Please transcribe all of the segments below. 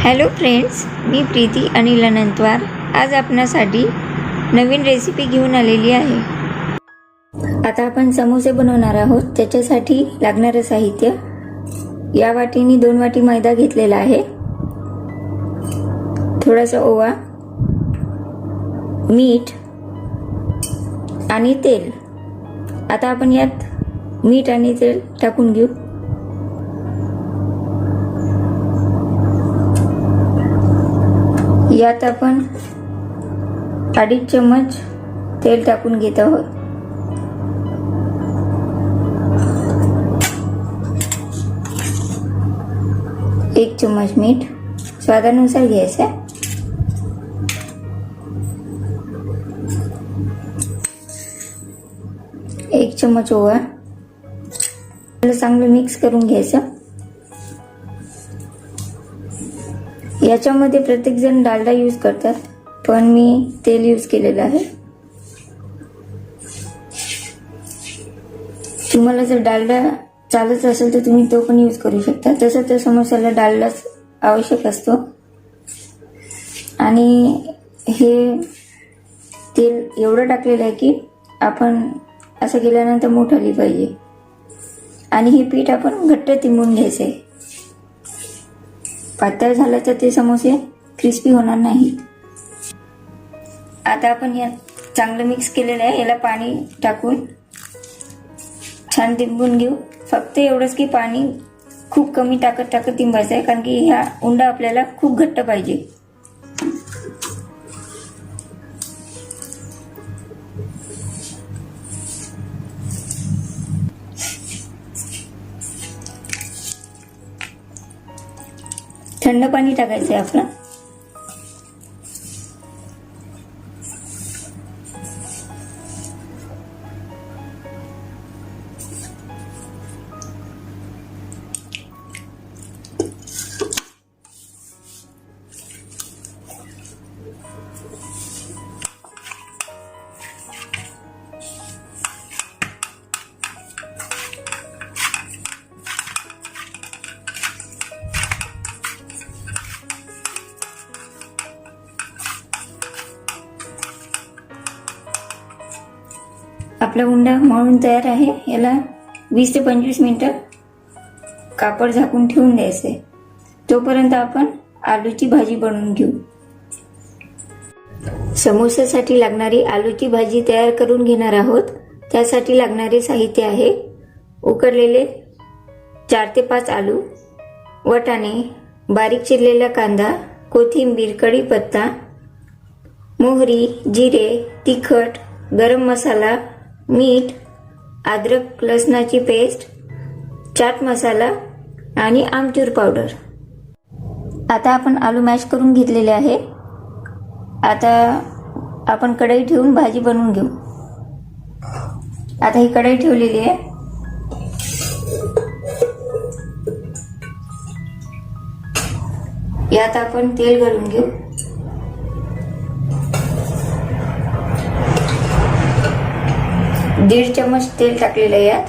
Hello friends, मी प्रीती अनिल अनंतवार आज आपणासाठी नवीन recipe घेऊन आलेली आहे। आता आपण समोसे बनवणार आहोत। त्याच्यासाठी लागणारे साहित्य, या वाटीने 2 वाटी मैदा घेतलेला आहे, थोडासा ओवा, मीठ आणि तेल। आता आपण यात मीठ आणि तेल टाकून घेऊ। यात आपण 2.5 चम्मच तेल टाकून घेत आहोत। एक चम्मच मीठ स्वादानुसार घ्यायचं। 1 चम्मच ओवा, चांगलं मिक्स करून घ्यायचं। याच्यामध्ये प्रत्येक जण डालडा यूज करतात, पण मी तेल यूज केलेलं आहे। तुम्हाला जर डालडा चालत असेल तर तुम्ही तो पण यूज करू शकता। तसं तर समोस्याला डालडाच आवश्यक असतो। आणि हे तेल एवढं टाकलेलं आहे की आपण असं केल्यानंतर मूठ आली पाहिजे। आणि हे पीठ आपण घट्ट तिंबून घ्यायचं आहे। पातळ झालं तर ते समोसे क्रिस्पी होणार नाही। आता आपण या चांगलं मिक्स केलेलं आहे, याला पाणी टाकून छान तिंबून घेऊ। फक्त एवढंच की पाणी खूप कमी टाकत तिंबायचं आहे, कारण की ह्या उंडा आपल्याला खूप घट्ट पाहिजे। थंड पाणी टाकायचं आहे आपलं। आपला उंडा मळून तयार आहे। याला 20 ते 25 मिनिटं कापड झाकून ठेवून द्यायचे। तोपर्यंत आपण आलूची भाजी बनवून घेऊ। समोस्यासाठी लागणारी आलूची भाजी तयार करून घेणार आहोत। त्यासाठी लागणारे साहित्य आहे उकडलेले 4 ते 5 आलू, वाटाणे, बारीक चिरलेला कांदा, कोथिंबीर, कढीपत्ता, मोहरी, जिरे, तिखट, गरम मसाला, मीठ, अद्रक लसणाची पेस्ट, चाट मसाला आणि आमचूर पावडर। आता आपण आलू मॅश करून घेतलेले आहे। आता आपण कढई ठेवून भाजी बनवून घेऊ। आता ही कढई ठेवलेली आहे। यात आपण तेल घालून घेऊ। दीड चम्मच तेल टाकलेलं आहे यात।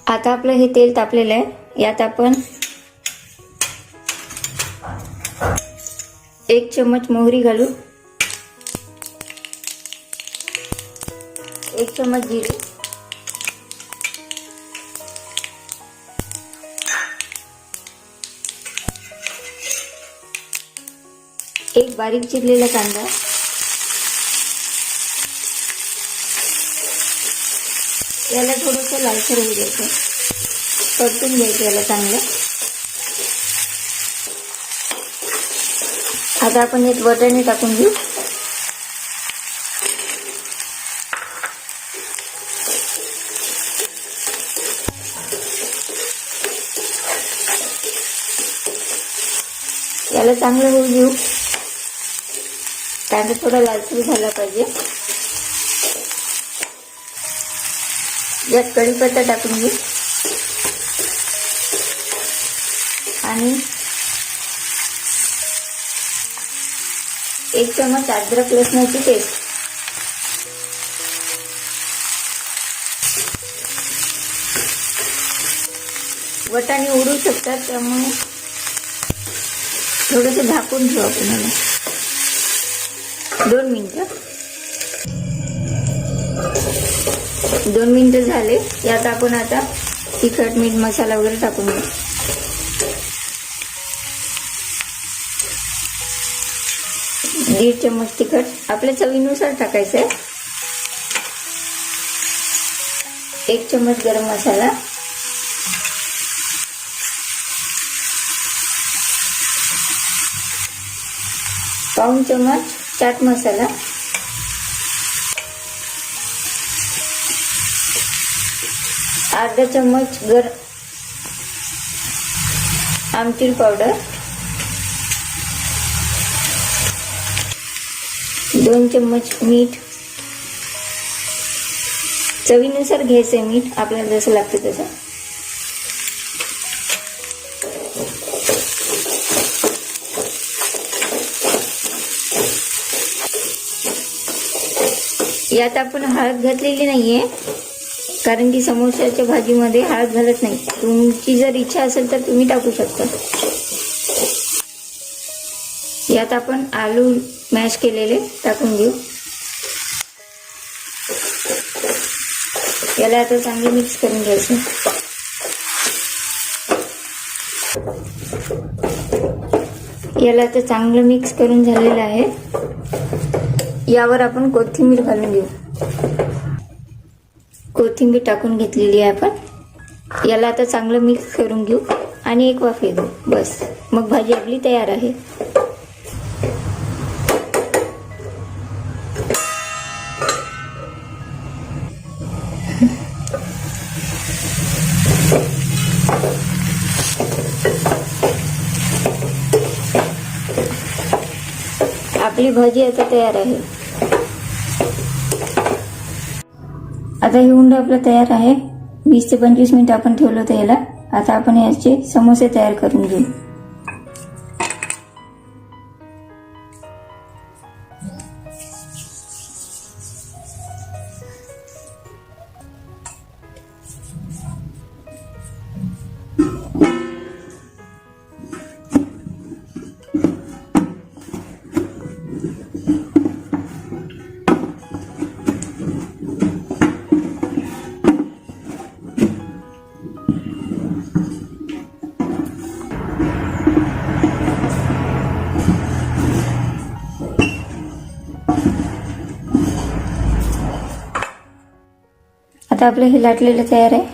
आता आपलं हे तेल तापलेलं आहे। यात आपण 1 चम्मच मोहरी घालू, 1 चम्मच जिरे, 1 बारीक चिरलेला कांदा, याला थोडंसं लालसर होऊ द्यायचं, परतून घ्यायचं याला चांगलं। आता आपण एक वाटाणे टाकून घेऊ। याला चांगलं होऊ देऊ। कांदा थोडा लालसर झाला पाहिजे। यात कढीपत्ता टाकून घेऊ आणि 1 चम्मच अद्रक लसणाची पेस्ट, वटाणे उडू शकतात, त्यामुळे थोडंसं झाकून ठेवू आपण याला 2 मिनिटं. 2 मिनिटं झाले. यात आपण आता तिखट, मीठ, मसाला वगैरे टाकून घेऊ. दीड चम्मच तिखट आपल्या चवीनुसार टाकायचं आहे. 1 चम्मच गरम मसाला, 1 चम्मच चाट मसाला, 1/2 चम्मच आमचूर पावडर, 2 चम्मच मीठ. चवीनुसार घ्यायचंय मीठ, आपल्याला जसं लागतं तसं. यात आपण हळद घातलेली नाहीये, कारण की समोसाच्या भाजीमध्ये हळद घालत नाही. तुमची जर इच्छा असेल तर तुम्ही टाकू शकता. यात आपण आलू मॅश केलेले टाकून घेऊ. याला आता चांगलं मिक्स करून घ्यायचं. याला आता चांगलं मिक्स करून झालेलं आहे. यावर आपण कोथिंबीर घालून घेऊ. कोथिंबीर टाकून घेतलेली आहे आपण. याला आता चांगलं मिक्स करून घेऊ आणि एक वाफ येऊ. बस, मग भाजी आपली तयार आहे. आपली भाजी आता तयार आहे. आता हे उंड आपलं तयार आहे. 20 ते 25 मिनिट आपण ठेवलं होतं याला. आता आपण याचे समोसे तयार करून घेऊ. आता आपलं हे लाटलेलं तयार आहे.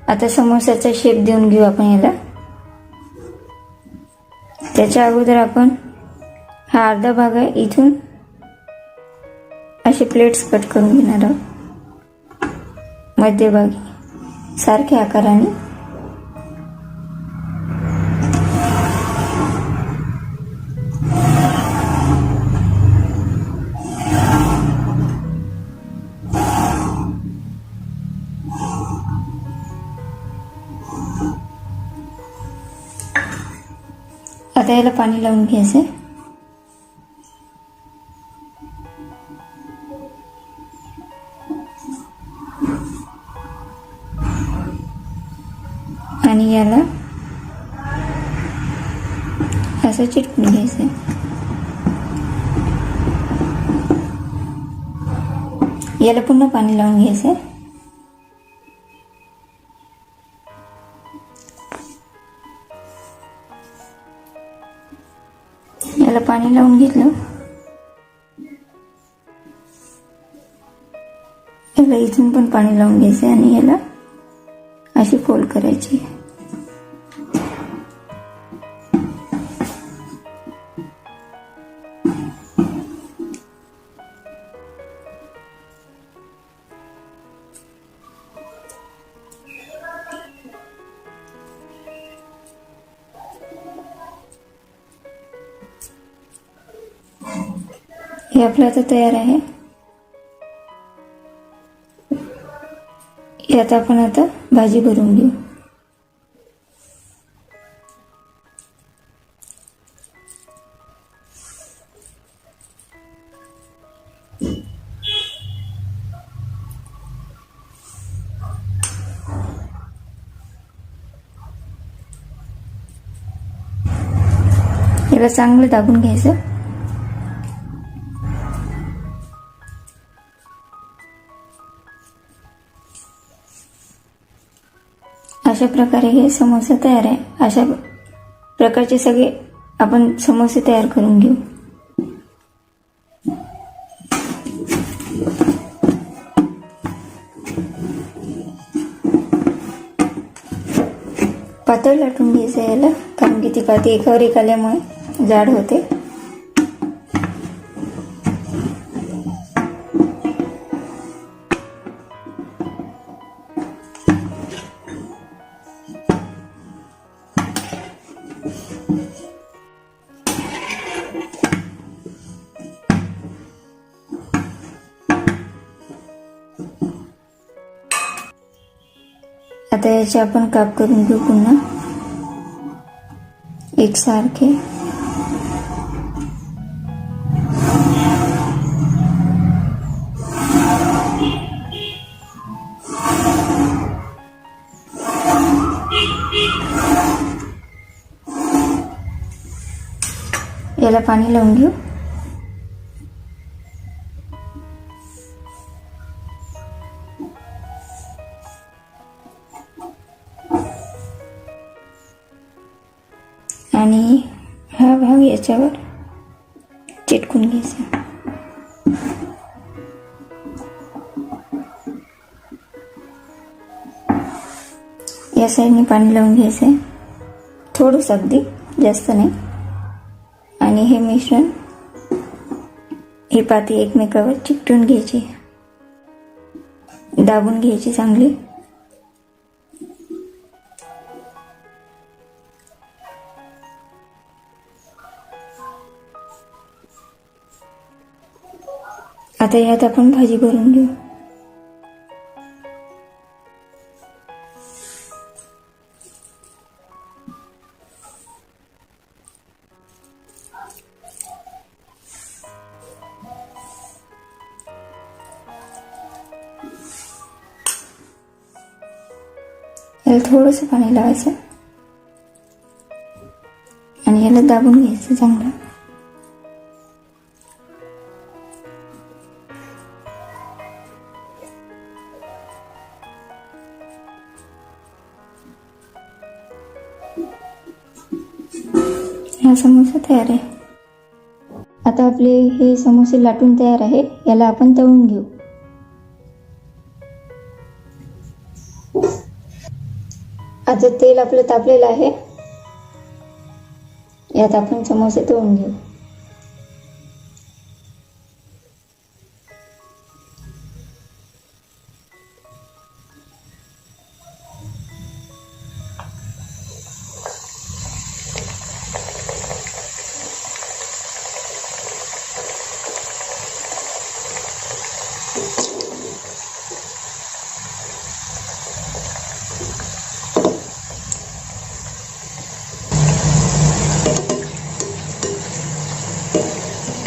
आता समोसाचा शेप देऊन घेऊ आपण याला. त्याच्या अगोदर आपण हा अर्धा भाग आहे, इथून असे प्लेट्स कट करून घेणार आहोत मध्यभागी सारख्या आकाराने. आता याला पाणी लावून घ्यायचं. आणि याला असं चिटकून घ्यायचं. याला पुन्हा पाणी लावून घ्यायचं. याला पाणी लावून घेतलं. याला इथून पण पाणी लावून घ्यायचं आणि याला अशी फोल्ड करायची. हे आपलं आता तयार आहे. यात आपण आता भाजी भरून घेऊ. याला चांगलं दाबून घ्यायचं. अशा प्रकारे हे समोसे तयार आहे. अशा प्रकारचे सगळे आपण समोसे तयार करून घेऊ. पातळ लाटून घ्यायचं याला, कारण की ती पाती एकावर एक आल्यामुळे जाड होते. आता याचे आपण काप करून घेऊ पुन्हा एकसारखे. याला पाणी लावून घेऊ. आणि हा भाग याच्यावर चिटकून घ्यायचा. या साईडने पाणी लावून घ्यायचं आहे, थोडंसं, अगदी जास्त नाही. आणि हे मिश्रण, ही पाती एकमेकावर चिकटून घ्यायची, दाबून घ्यायची चांगली. आता यात आपण भाजी भरून घेऊ. याला थोडंसं पाणी लावायचं आणि याला दाबून घ्यायचं चांगलं. हा समोसा तयार आहे. आता आपले हे समोसे लाटून तयार आहे. याला आपण तळून घेऊ. आता तेल आपलं तापलेलं आहे. यात आपण समोसे तळून घेऊ.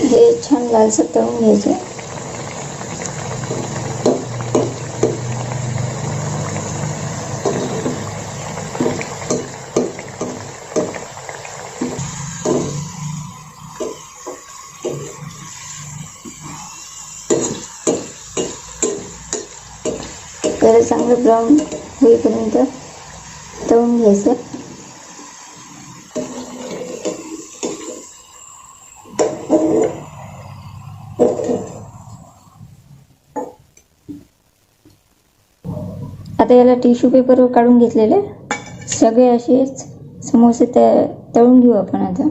हे छान लालसर तळून घ्यायचे. त्याला चांगलं ब्राऊन होईपर्यंत तळून घ्यायचं. आता याला टिश्यू पेपरवर काढून घेतलेले सगळे असे समोसे तळून घेऊ आपण आता.